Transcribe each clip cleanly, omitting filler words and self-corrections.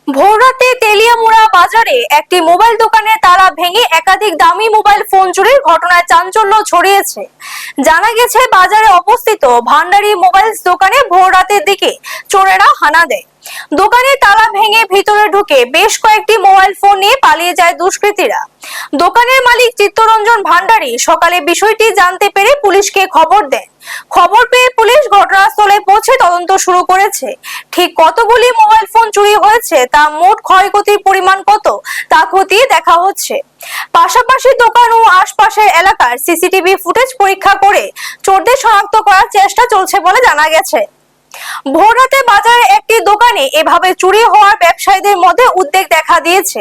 ভোররাতে তেলিয়ামুড়া বাজারে একটি মোবাইল দোকানের তালা ভেঙে একাধিক দামি মোবাইল ফোন চুরির ঘটনায় চাঞ্চল্য ছড়িয়েছে। জানা গেছে, বাজারে অবস্থিত ভান্ডারি মোবাইলস দোকানে ভোররাতের দিকে চোরেরা হানা দেয়। দোকানের তালা ভেঙে ভিতরে ঢুকে বেশ কয়েকটি মোবাইল ফোন নিয়ে পালিয়ে যায় দুষ্কৃতীরা। দোকানের মালিক চিত্তরঞ্জন ভান্ডারী সকালে বিষয়টি জানতে পেরে পুলিশকে খবর দেন। খবর পেয়ে পুলিশ ঘটনাস্থলে পৌঁছে তদন্ত শুরু করেছে। ঠিক কতগুলি মোবাইল ফোন চুরি হয়েছে, তা মোট ক্ষয়ক্ষতির পরিমাণ কত তা খতিয়ে দেখা হচ্ছে। পাশাপাশি দোকান ও আশপাশের এলাকার সিসিটিভি ফুটেজ পরীক্ষা করে চোরদের শনাক্ত করার চেষ্টা চলছে বলে জানা গেছে। ভোররাতে বাজারে একটি দোকানে এভাবে চুরি হওয়ার ব্যবসায়ীদের মধ্যে উদ্বেগ দেখা দিয়েছে।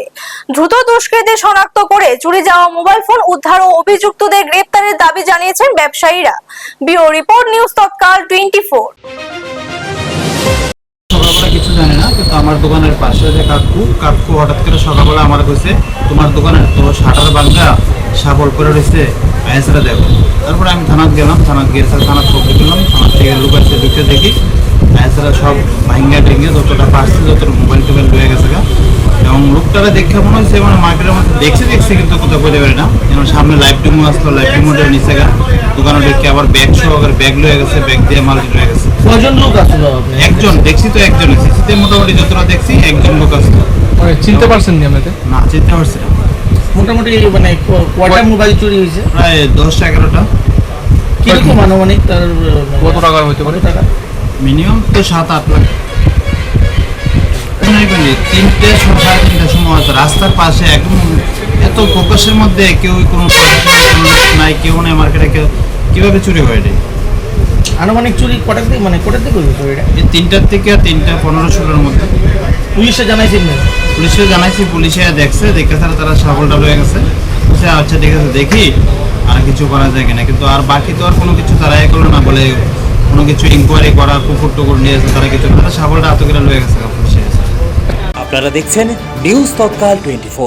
দ্রুত দুষ্কৃতীদের শনাক্ত করে চুরি যাওয়া মোবাইল ফোন উদ্ধার ও অভিযুক্তদের গ্রেপ্তারের দাবি জানিয়েছেন ব্যবসায়ীরা। ব্যুরো রিপোর্ট, নিউজ তৎকাল 24। সকালবেলা কিছু জানি না, কিন্তু আমার দোকানের পাশে যে কাকু হঠাৎ করে সকালবেলা আমার কাছে, তোমার দোকানের তো শাটার ভাঙা শাবল করে রয়েছে, আইসরা দেখো। তারপরে আমি থানাত গেলাম, থানাত গিয়ে থানাত খবর দিলাম, থানার থেকে লুকাচ্ছে ঢুকে দেখি আইসরা সব ভাঙ্গা টেঙ্গে যতটা পারছে যতটা মোবাইল টোবাইল রয়ে গেছে গা। এবং লোকটারা দেখে মনে হচ্ছে মানে মার্কেটের মধ্যে দেখছে কিন্তু কোথাও বলতে পারি না। যেমন সামনে লাইভ ডিমো আসলো, লাইভ ডিমোটা নিচে গা দোকানে ঢুকে আবার ব্যাগ সহকারে ব্যাগ লয়ে গেছে, ব্যাগ দিয়ে মাল লয়ে গেছে। কজন লোক আসলো? একজন দেখছি তো, একজন সিসিতে মোটামুটি যতটা দেখছি একজন লোক আসলো। চিনতে পারছেন নি? আমাদের না, চিনতে পারছি না। মোটামুটি মানে কয়টা মোবাইল চুরি হয়েছে? প্রায় 10-11টা। কিরকম আনুমানিক তার কত টাকা হইতে পারে? টাকা মিনিমাম তো 7-8 লাখ। 3টে 3:30 সময় হতো, রাস্তার পাশে একদম এত ফোকাসের মধ্যে কেউ কোনো নাই, কেউ নেই মার্কেটে, কেউ কিভাবে চুরি হয় রে? আনুমানিক চুরি কটার দিকে মানে কটার দিকে হয়েছে চুরিটা? এই 3টার থেকে 3:15-16-র মধ্যে। পুলিশে জানাইছেন না? পুলিশে জানাইছি, পুলিশে দেখছে, দেখে তারা সাবলটা রয়ে গেছে। আচ্ছা ঠিক আছে, দেখি আর কিছু করা যায় কিনা। কিন্তু আর বাকি তো আর কোনো কিছু তারা করলো না, বলে কোনো কিছু ইনকোয়ারি করা, কুকুর টুকুর নিয়ে এসে তারা কিছু, তারা সাবলটা এত করে রয়ে গেছে পুলিশে। আপনারা দেখছেন নিউজ তৎকাল 24।